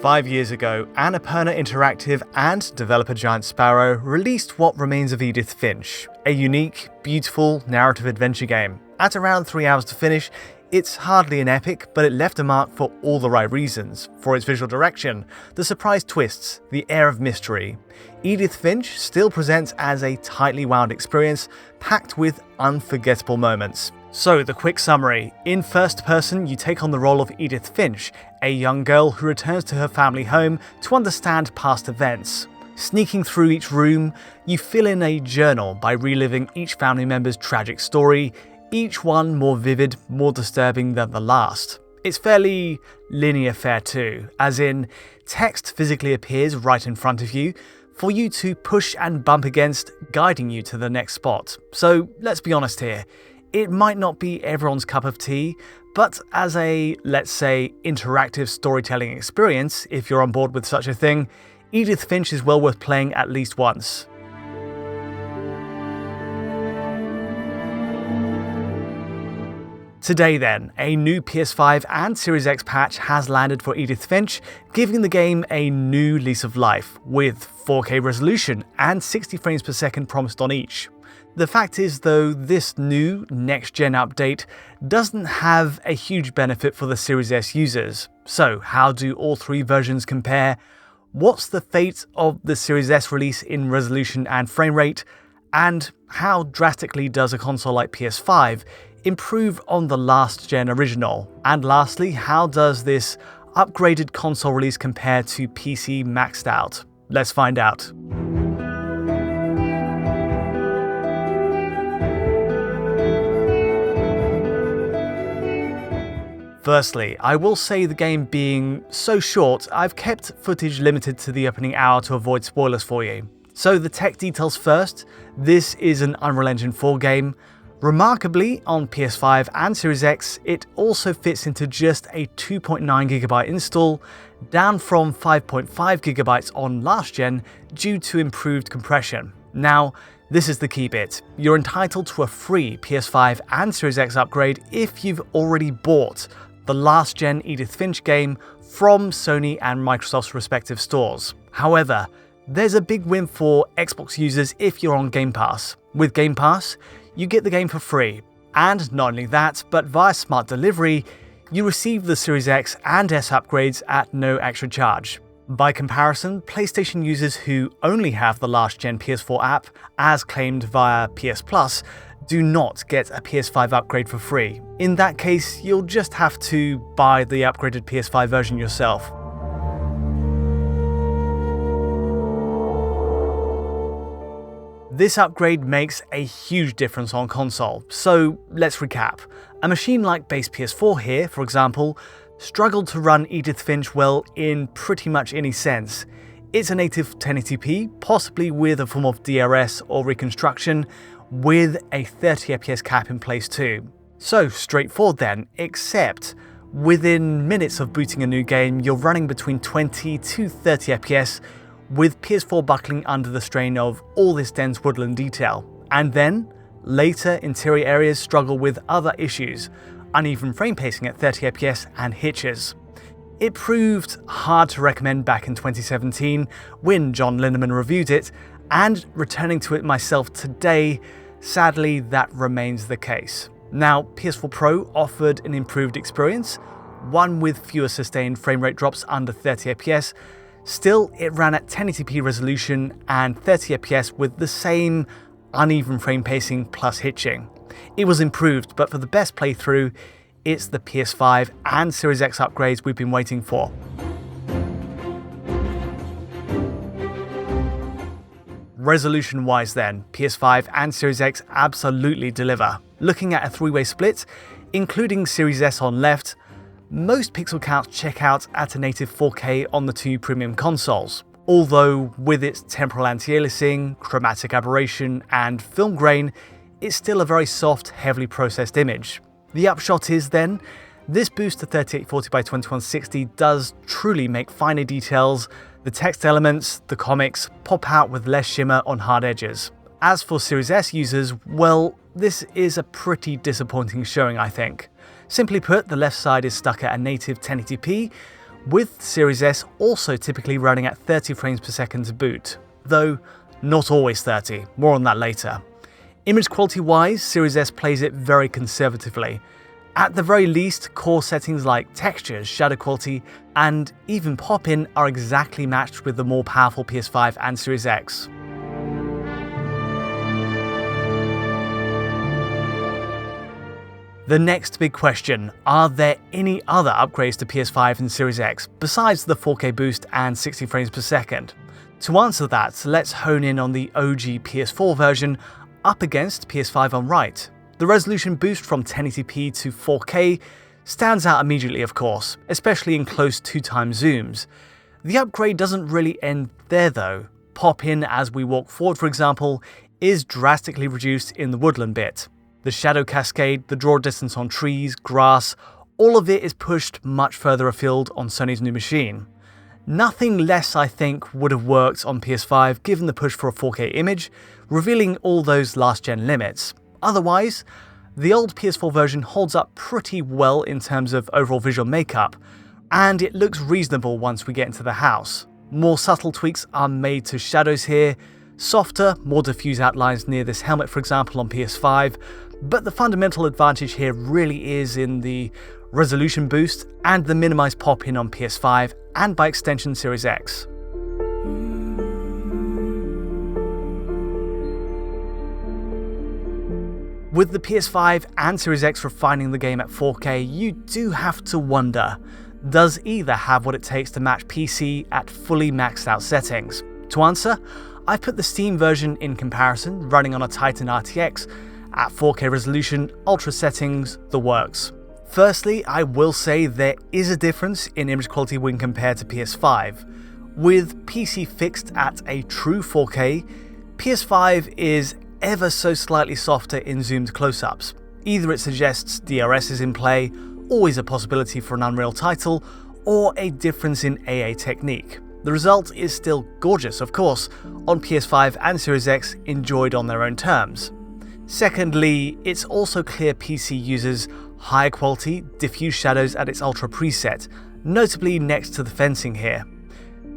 5 years ago, Annapurna Interactive and developer Giant Sparrow released What Remains of Edith Finch, a unique, beautiful narrative adventure game. At around 3 hours to finish, it's hardly an epic, but it left a mark for all the right reasons. For its visual direction, the surprise twists, the air of mystery. Edith Finch still presents as a tightly wound experience, packed with unforgettable moments. So, the quick summary. In first person, you take on the role of Edith Finch, a young girl who returns to her family home to understand past events. Sneaking through each room, you fill in a journal by reliving each family member's tragic story, each one more vivid, more disturbing than the last. It's fairly linear fare too, as in, text physically appears right in front of you, for you to push and bump against, guiding you to the next spot. So, let's be honest here. It might not be everyone's cup of tea, but as a, let's say, interactive storytelling experience, if you're on board with such a thing, Edith Finch is well worth playing at least once. Today then, a new PS5 and Series X patch has landed for Edith Finch, giving the game a new lease of life, with 4K resolution and 60 frames per second promised on each. The fact is though, this new next-gen update doesn't have a huge benefit for the Series S users. So how do all three versions compare? What's the fate of the Series S release in resolution and frame rate? And how drastically does a console like PS5 improve on the last-gen original? And lastly, how does this upgraded console release compare to PC maxed out? Let's find out. Firstly, I will say the game being so short, I've kept footage limited to the opening hour to avoid spoilers for you. So the tech details first, this is an Unreal Engine 4 game. Remarkably, on PS5 and Series X, it also fits into just a 2.9GB install, down from 5.5GB on last gen due to improved compression. Now, this is the key bit. You're entitled to a free PS5 and Series X upgrade if you've already bought the last-gen Edith Finch game from Sony and Microsoft's respective stores. However, there's a big win for Xbox users if you're on Game Pass. With Game Pass, you get the game for free. And not only that, but via Smart Delivery, you receive the Series X and S upgrades at no extra charge. By comparison, PlayStation users who only have the last-gen PS4 app, as claimed via PS Plus, do not get a PS5 upgrade for free. In that case, you'll just have to buy the upgraded PS5 version yourself. This upgrade makes a huge difference on console, so let's recap. A machine like base PS4 here, for example, struggled to run Edith Finch well in pretty much any sense. It's a native 1080p, possibly with a form of DRS or reconstruction, with a 30fps cap in place too. So straightforward then, except within minutes of booting a new game, you're running between 20 to 30fps, with PS4 buckling under the strain of all this dense woodland detail. And then, later interior areas struggle with other issues, uneven frame pacing at 30fps and hitches. It proved hard to recommend back in 2017 when John Linneman reviewed it, and returning to it myself today, sadly that remains the case. Now, PS4 Pro offered an improved experience, one with fewer sustained frame rate drops under 30fps. Still, it ran at 1080p resolution and 30fps with the same uneven frame pacing plus hitching. It was improved, but for the best playthrough, it's the PS5 and Series X upgrades we've been waiting for. Resolution-wise then, PS5 and Series X absolutely deliver. Looking at a three-way split, including Series S on left, most pixel counts check out at a native 4K on the two premium consoles, although with its temporal anti-aliasing, chromatic aberration, and film grain, it's still a very soft, heavily processed image. The upshot is then, this boost to 3840x2160 does truly make finer details, the text elements, the comics, pop out with less shimmer on hard edges. As for Series S users, well, this is a pretty disappointing showing, I think. Simply put, the left side is stuck at a native 1080p, with Series S also typically running at 30 frames per second to boot, though not always 30, more on that later. Image quality wise, Series S plays it very conservatively. At the very least, core settings like textures, shadow quality, and even pop-in are exactly matched with the more powerful PS5 and Series X. The next big question, are there any other upgrades to PS5 and Series X besides the 4K boost and 60 frames per second? To answer that, let's hone in on the OG PS4 version up against PS5 on right. The resolution boost from 1080p to 4K stands out immediately, of course, especially in close 2x zooms. The upgrade doesn't really end there though. Pop-in as we walk forward, for example, is drastically reduced in the woodland bit. The shadow cascade, the draw distance on trees, grass, all of it is pushed much further afield on Sony's new machine. Nothing less, I think, would have worked on PS5 given the push for a 4K image, revealing all those last-gen limits. Otherwise, the old PS4 version holds up pretty well in terms of overall visual makeup, and it looks reasonable once we get into the house. More subtle tweaks are made to shadows here, softer, more diffuse outlines near this helmet for example on PS5, but the fundamental advantage here really is in the resolution boost and the minimized pop-in on PS5 and by extension Series X. With the PS5 and Series X refining the game at 4K, you do have to wonder, does either have what it takes to match PC at fully maxed out settings? To answer, I've put the Steam version in comparison, running on a Titan RTX, at 4K resolution, ultra settings, the works. Firstly, I will say there is a difference in image quality when compared to PS5. With PC fixed at a true 4K, PS5 is ever so slightly softer in zoomed close-ups. Either it suggests DRS is in play, always a possibility for an Unreal title, or a difference in AA technique. The result is still gorgeous, of course, on PS5 and Series X enjoyed on their own terms. Secondly, it's also clear PC uses higher quality, diffuse shadows at its ultra preset, notably next to the fencing here.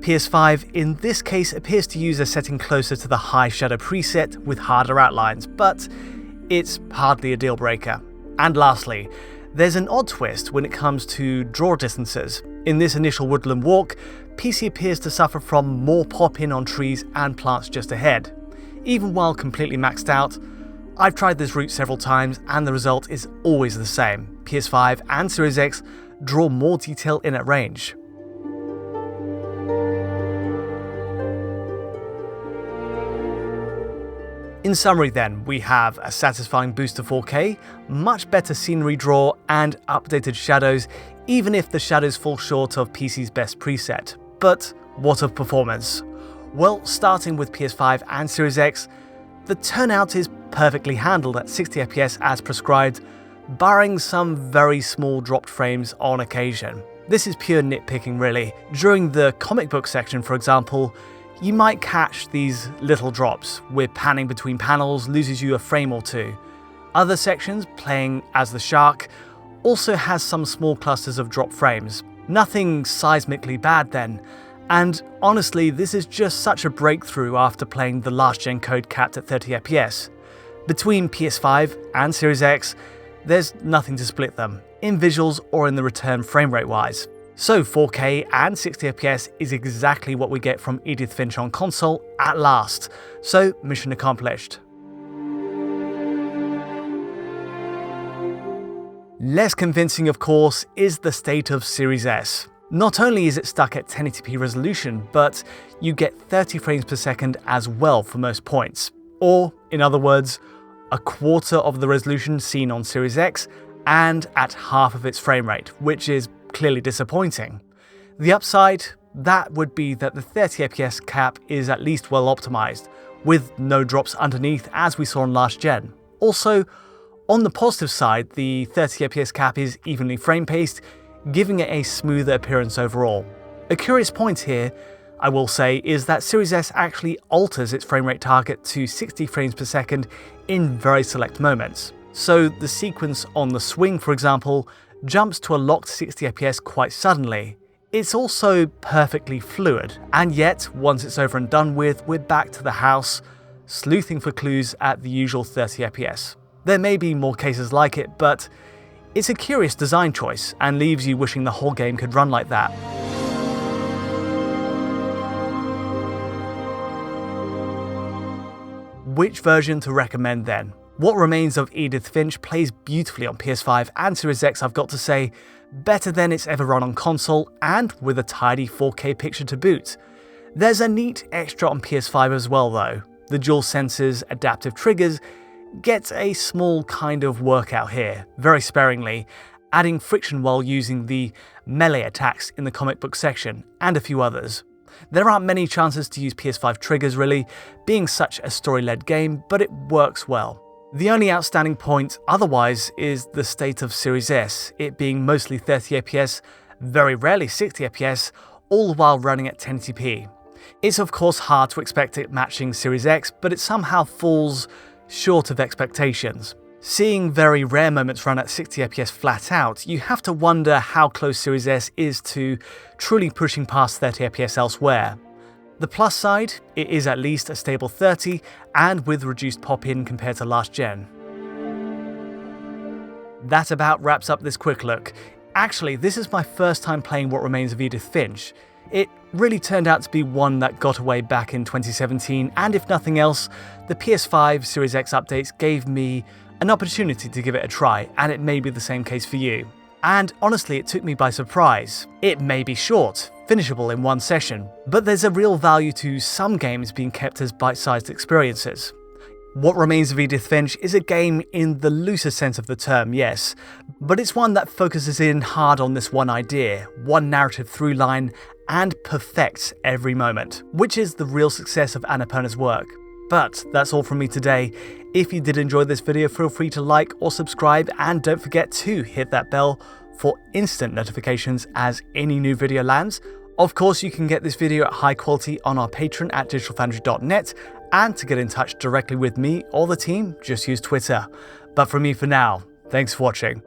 PS5 in this case appears to use a setting closer to the high shadow preset with harder outlines, but it's hardly a deal breaker. And lastly, there's an odd twist when it comes to draw distances. In this initial woodland walk, PC appears to suffer from more pop-in on trees and plants just ahead. Even while completely maxed out, I've tried this route several times and the result is always the same. PS5 and Series X draw more detail in at range. In summary then, we have a satisfying boost to 4K, much better scenery draw and updated shadows, even if the shadows fall short of PC's best preset. But what of performance? Well, starting with PS5 and Series X, the turnout is perfectly handled at 60 FPS as prescribed, barring some very small dropped frames on occasion. This is pure nitpicking really. During the comic book section, for example, you might catch these little drops, where panning between panels loses you a frame or two. Other sections, playing as the shark, also has some small clusters of drop frames. Nothing seismically bad then, and honestly this is just such a breakthrough after playing the last gen code capped at 30 FPS. Between PS5 and Series X, there's nothing to split them, in visuals or in the return frame rate wise. So 4K and 60 FPS is exactly what we get from Edith Finch on console at last, so mission accomplished. Less convincing, of course, is the state of Series S. Not only is it stuck at 1080p resolution, but you get 30 frames per second as well for most points. Or, in other words, a quarter of the resolution seen on Series X and at half of its frame rate, which is clearly disappointing. The upside, that would be that the 30 FPS cap is at least well optimized, with no drops underneath as we saw on last gen. Also, on the positive side, the 30 FPS cap is evenly frame-paced, giving it a smoother appearance overall. A curious point here, I will say, is that Series S actually alters its frame rate target to 60 frames per second in very select moments. So the sequence on the swing, for example, jumps to a locked 60 FPS quite suddenly. It's also perfectly fluid, and yet, once it's over and done with, we're back to the house, sleuthing for clues at the usual 30 FPS. There may be more cases like it, but it's a curious design choice, and leaves you wishing the whole game could run like that. Which version to recommend then? What Remains of Edith Finch plays beautifully on PS5 and Series X, I've got to say, better than it's ever run on console, and with a tidy 4K picture to boot. There's a neat extra on PS5 as well though. The DualSense's adaptive triggers get a small kind of workout here, very sparingly, adding friction while using the melee attacks in the comic book section, and a few others. There aren't many chances to use PS5 triggers really, being such a story-led game, but it works well. The only outstanding point otherwise is the state of Series S, it being mostly 30 FPS, very rarely 60 FPS, all the while running at 1080p. It's of course hard to expect it matching Series X, but it somehow falls short of expectations. Seeing very rare moments run at 60 FPS flat out, you have to wonder how close Series S is to truly pushing past 30 FPS elsewhere. The plus side, it is at least a stable 30 and with reduced pop-in compared to last gen. That about wraps up this quick look. Actually, this is my first time playing What Remains of Edith Finch. It really turned out to be one that got away back in 2017, and if nothing else, the PS5 Series X updates gave me an opportunity to give it a try, and it may be the same case for you. And honestly, it took me by surprise. It may be short, finishable in one session, but there's a real value to some games being kept as bite-sized experiences. What Remains of Edith Finch is a game in the looser sense of the term, yes, but it's one that focuses in hard on this one idea, one narrative through line, and perfects every moment, which is the real success of Annapurna's work. But that's all from me today. If you did enjoy this video, feel free to like or subscribe, and don't forget to hit that bell for instant notifications as any new video lands. Of course, you can get this video at high quality on our Patreon at digitalfoundry.net, and to get in touch directly with me or the team, just use Twitter. But from me for now, thanks for watching.